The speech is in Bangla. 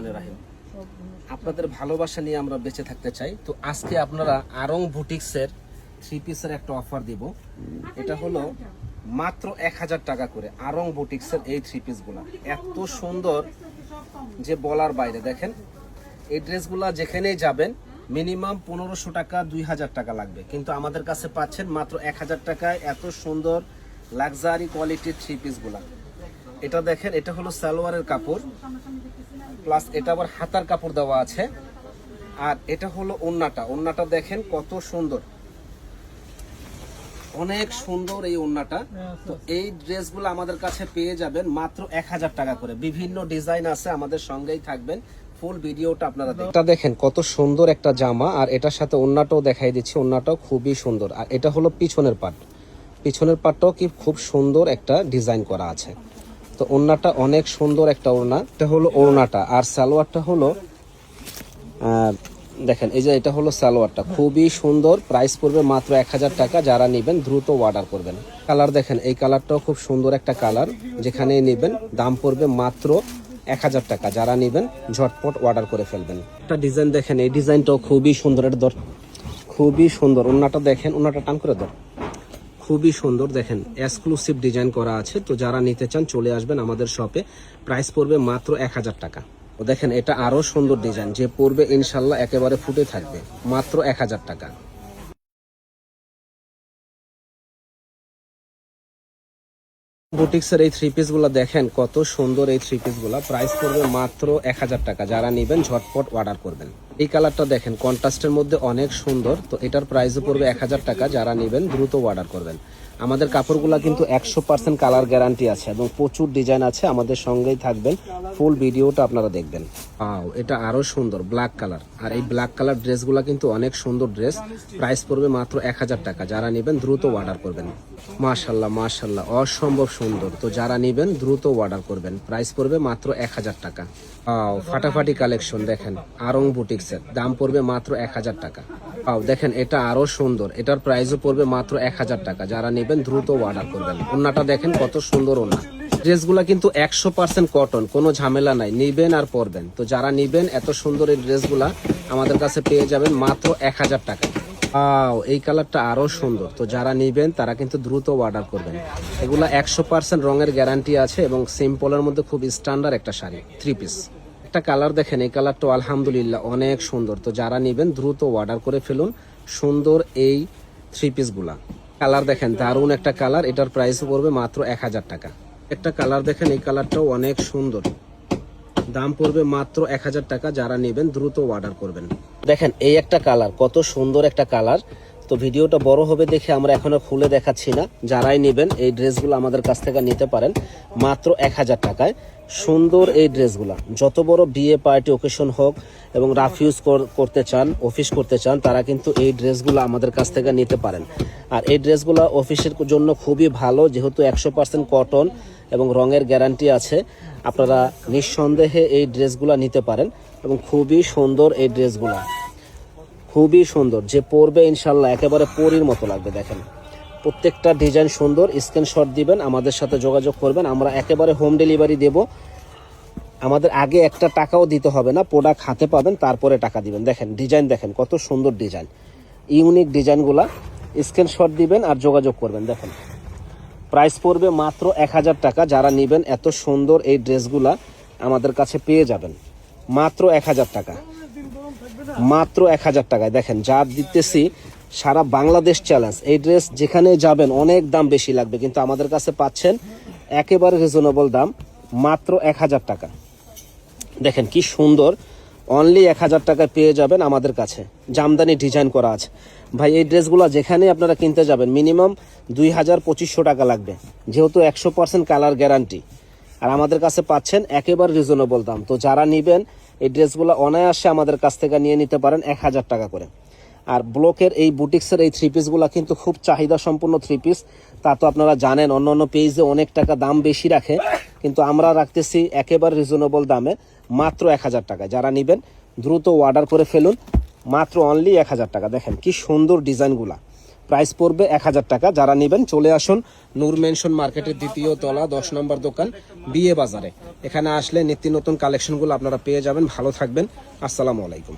রহমানির রহিম। আপনাদের ভালোবাসা নিয়ে আমরা বেঁচে থাকতে চাই। তো আজকে আপনারা আরং বুটিক্সের 3 পিসের একটা অফার দিব। এটা হলো মাত্র 1000 টাকা করে আরং বুটিক্সের এই 3 পিসগুলো। এত সুন্দর যে বলার বাইরে। দেখেন এই ড্রেসগুলো যেখানেই যাবেন মিনিমাম 1500 টাকা 2000 টাকা লাগবে, কিন্তু আমাদের কাছে পাচ্ছেন মাত্র 1000 টাকায় এত সুন্দর লাক্সারি কোয়ালিটির 3 পিসগুলা। এটা দেখেন, এটা হলো সালোয়ারের কাপড় প্লাস এটা আবার হাতার কাপড় দেওয়া আছে। আর এটা হলো ওন্নাটা দেখেন কত সুন্দর, অনেক সুন্দর এই ওন্নাটা। তো এই ড্রেসগুলো আমাদের কাছে পেয়ে যাবেন মাত্র 1000 টাকা করে। বিভিন্ন ডিজাইন আছে, আমাদের সঙ্গেই থাকবেন, ফুল ভিডিওটা আপনারা দেখুন। এটা দেখেন কত সুন্দর একটা জামা, আর এটার সাথে ওন্নাটাও দেখাই দিচ্ছি। ওন্নাটাও খুবই সুন্দর। আর এটা হলো পিছনের পাটটাও কি খুব সুন্দর একটা ডিজাইন করা আছে। তো ওড়নাটা অনেক সুন্দর একটা ওড়না। এটা হলো ওড়নাটা, আর সালোয়ারটা হলো দেখেন এই যে এটা হলো সালোয়ারটা, খুবই সুন্দর। প্রাইস পড়বে মাত্র 1000 টাকা। যারা নেবেন দ্রুত অর্ডার করবেন। কালার দেখেন, এই কালারটাও খুব সুন্দর একটা কালার। যেখানে নেবেন দাম পড়বে মাত্র 1000 টাকা। যারা নেবেন ঝটপট অর্ডার করে ফেলবেন। একটা ডিজাইন দেখেন, এই ডিজাইনটাও খুবই সুন্দর। এটা খুবই সুন্দর। ওড়নাটা দেখেন, ওড়নাটা টান করে ধর, খুবই সুন্দর। দেখেন এক্সক্লুসিভ ডিজাইন করা আছে। তো যারা নিতে চান চলে আসবেন আমাদের শপে। প্রাইস পড়বে মাত্র 1000 টাকা। ও দেখেন এটা আরো সুন্দর ডিজাইন, যে পড়বে ইনশাল্লাহ একেবারে ফুটে থাকবে, মাত্র 1000 টাকা। বুটিক্সের এই 3 পিসগুলো দেখেন কত সুন্দর। এই 3 পিসগুলো প্রাইস পড়বে মাত্র 1000 টাকা। যারা নেবেন ঝটপট অর্ডার করবেন। এই কালারটা দেখেন কন্ট্রাস্টের মধ্যে অনেক সুন্দর। তো এটার প্রাইসও পড়বে 1000 টাকা। যারা নেবেন দ্রুত অর্ডার করবেন। আমাদের কাপড়গুলো কিন্তু 100% কালার গ্যারান্টি আছে এবং প্রচুর ডিজাইন আছে। আমাদের সঙ্গেই থাকবেন, ফুল ভিডিওটা আপনারা দেখবেন। এটা আরো সুন্দর ব্ল্যাক কালার। আর এই ব্ল্যাক কালার ড্রেসগুলো কিন্তু অনেক সুন্দর ড্রেস। প্রাইস পড়বে মাত্র 1000 টাকা। যারা নেবেন দ্রুত অর্ডার করবেন। মাশাল্লাহ মাশাল্লাহ, অসম্ভব সুন্দর। তো যারা নেবেন দ্রুত অর্ডার করবেন। প্রাইস পড়বে মাত্র 1000 টাকা। ফাটাফাটি কালেকশন দেখেন আরং বুটিক্সের, দাম পড়বে মাত্র 1000 টাকা। দেখেন এটা আরো সুন্দর। এটার প্রাইসও পড়বে মাত্র 1000 টাকা। যারা নেবেন দ্রুত অর্ডার করবেন। ওন্নাটা দেখেন কত সুন্দর ওন্না। ড্রেসগুলা কিন্তু 100% কটন, কোনো ঝামেলা নাই, নিবেন আর পরবেন। তো যারা নিবেন এত সুন্দর এই ড্রেসগুলা আমাদের কাছে পেয়ে যাবেন মাত্র 1000 টাকা। এই কালারটা আরো সুন্দর। তো যারা নিবেন তারা কিন্তু দ্রুত অর্ডার করবেন। এগুলা 100% রঙের গ্যারান্টি আছে এবং সিম্পলের মধ্যে খুব স্ট্যান্ডার্ড একটা শাড়ি 3 পিস। একটা কালার দেখেন, এই কালারটা আলহামদুলিল্লাহ অনেক সুন্দর। তো যারা নিবেন দ্রুত অর্ডার করে ফেলুন সুন্দর এই 3 পিসগুলা। কালার দেখেন দারুণ একটা কালার। এটার প্রাইস পড়বে মাত্র 1000 টাকা। একটা কালার দেখেন, এই কালারটাও অনেক সুন্দর। দাম পড়বে মাত্র 1000 টাকা। যারা নেবেন দ্রুত অর্ডার করবেন। দেখেন এই একটা কালার, কত সুন্দর একটা কালার। তো ভিডিওটা বড় হবে দেখে আমরা এখনো খুলে দেখাচ্ছি না। যারাই নেবেন এই ড্রেসগুলো আমাদের কাছ থেকে নিতে পারেন মাত্র 1000 টাকায়। সুন্দর এই ড্রেসগুলো, যত বড় বিয়ে পার্টি ওকেশন হোক এবং রাফ ইউজ করতে চান, অফিস করতে চান, তারা কিন্তু এই ড্রেসগুলো আমাদের কাছ থেকে নিতে পারেন। আর এই ড্রেসগুলো অফিসের জন্য খুবই ভালো, যেহেতু 100% কটন এবং রঙের গ্যারান্টি আছে। আপনারা নিঃসন্দেহে এই ড্রেসগুলো নিতে পারেন এবং খুবই সুন্দর এই ড্রেসগুলো, খুবই সুন্দর। যে পরবে ইনশাল্লাহ একেবারে পরীর মতো লাগবে। দেখেন প্রত্যেকটা ডিজাইন সুন্দর। স্ক্রিনশট দিবেন, আমাদের সাথে যোগাযোগ করবেন। আমরা একেবারে হোম ডেলিভারি দেব। আমাদের আগে একটা টাকাও দিতে হবে না, প্রোডাক্ট হাতে পাবেন তারপরে টাকা দিবেন। দেখেন ডিজাইন দেখেন কত সুন্দর ডিজাইন, ইউনিক ডিজাইনগুলা। স্ক্রিনশট দিবেন আর যোগাযোগ করবেন। দেখেন প্রাইস পড়বে মাত্র 1000 টাকা। যারা নেবেন এত সুন্দর এই ড্রেসগুলা আমাদের কাছে পেয়ে যাবেন মাত্র 1000 টাকা। মাত্র 1000 টাকায় দেখেন যা দিতেছি, সারা বাংলাদেশ চ্যালেঞ্জ। এই ড্রেস যেখানে যাবেন অনেক দাম বেশি লাগবে, কিন্তু আমাদের কাছে পাচ্ছেন একেবারে রিজনেবল দাম, মাত্র 1000 টাকা। দেখেন কি সুন্দর, অনলি 1000 টাকায় পেয়ে যাবেন আমাদের কাছে। জামদানি ডিজাইন করা আছে। ভাই এই ড্রেসগুলো যেখানে আপনারা কিনতে যাবেন মিনিমাম 2000-2500 টাকা লাগবে, যেহেতু 100% কালার গ্যারান্টি। আর আমাদের কাছে পাচ্ছেন একেবারে রিজনেবল দাম। তো যারা নেবেন এই ড্রেসগুলো অনায়াসে আমাদের কাছ থেকে নিয়ে নিতে পারেন 1000 টাকা করে। আর ব্লকের এই বুটিক্সের এই 3 পিসগুলো কিন্তু খুব চাহিদা সম্পন্ন 3 পিস। তা তো আপনারা জানেন, অন্য পেজে অনেক টাকা দাম বেশি রাখে, কিন্তু আমরা রাখতেছি একেবারে রিজনেবল দামে মাত্র 1000 টাকা। যারা নেবেন দ্রুত অর্ডার করে ফেলুন, মাত্র অনলি 1000 টাকা। দেখেন কি সুন্দর ডিজাইনগুলা, প্রাইস পড়বে 1000 টাকা। যারা নেবেন চলে আসুন নূর মেনশন মার্কেটের দ্বিতীয় তলা 10 নম্বর দোকান বিয়ে বাজারে। এখানে আসলে নিত্য নতুন কালেকশনগুলো আপনারা পেয়ে যাবেন। ভালো থাকবেন, আসসালামু আলাইকুম।